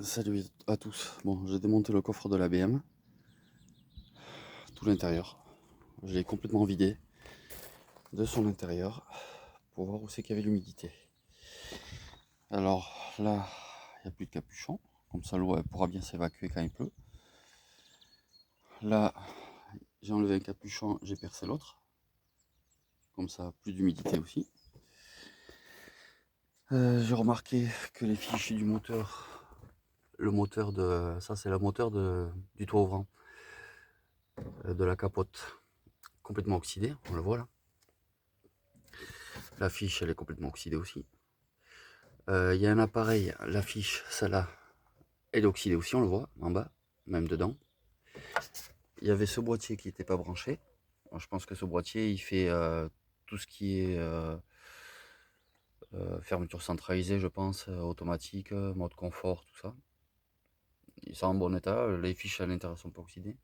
Salut à tous. Bon, j'ai démonté le coffre de la BM, tout l'intérieur. Je l'ai complètement vidé de son intérieur pour voir où c'est qu'il y avait l'humidité. Alors là, il n'y a plus de capuchon, comme ça l'eau pourra bien s'évacuer quand il pleut. Là, j'ai enlevé un capuchon, j'ai percé l'autre, comme ça plus d'humidité aussi. J'ai remarqué que les fiches du moteur, le moteur de ça c'est le moteur du toit ouvrant de la capote, complètement oxydé, on le voit là. La fiche elle est complètement oxydée aussi. Il y a un appareil, la fiche, celle-là, elle est oxydée aussi, on le voit en bas, même dedans. Il y avait ce boîtier qui n'était pas branché. Alors, je pense que ce boîtier il fait tout ce qui est fermeture centralisée, je pense, automatique, mode confort, tout ça. Il est en bon état, les fiches à l'intérieur sont pas oxydées.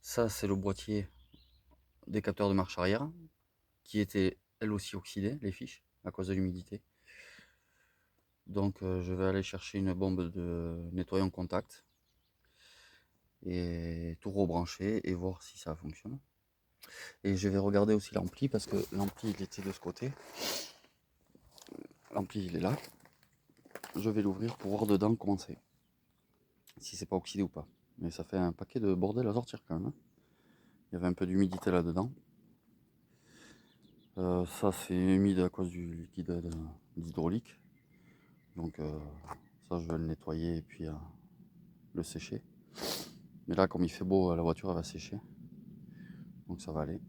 Ça, c'est le boîtier des capteurs de marche arrière qui était elle aussi oxydée, les fiches, à cause de l'humidité. Donc je vais aller chercher une bombe de nettoyant contact et tout rebrancher et voir si ça fonctionne. Et je vais regarder aussi l'ampli parce que l'ampli il était de ce côté. L'ampli il est là. Je vais l'ouvrir pour voir dedans comment c'est. Si c'est pas oxydé ou pas. Mais ça fait un paquet de bordel à sortir quand même. Il y avait un peu d'humidité là-dedans. Ça c'est humide à cause du liquide d'hydraulique. Donc ça je vais le nettoyer et puis le sécher. Mais là comme il fait beau, la voiture elle va sécher. Donc ça va aller.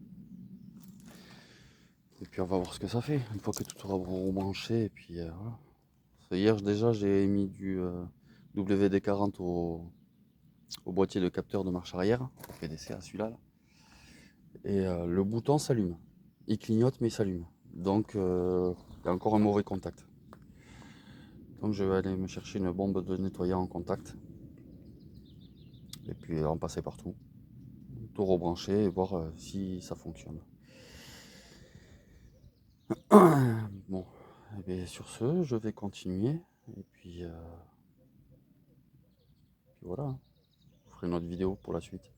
Et puis on va voir ce que ça fait, une fois que tout sera rebranché. Et puis voilà. Hier déjà j'ai mis du WD-40 au boîtier de capteur de marche arrière, PDC à celui-là. Là. Et le bouton s'allume. Il clignote mais il s'allume. Donc il y a encore un mauvais contact. Donc je vais aller me chercher une bombe de nettoyant en contact. Et puis en passer partout. Tout rebrancher et voir si ça fonctionne. Bon, et bien sur ce, je vais continuer. Et puis voilà. Je ferai une autre vidéo pour la suite.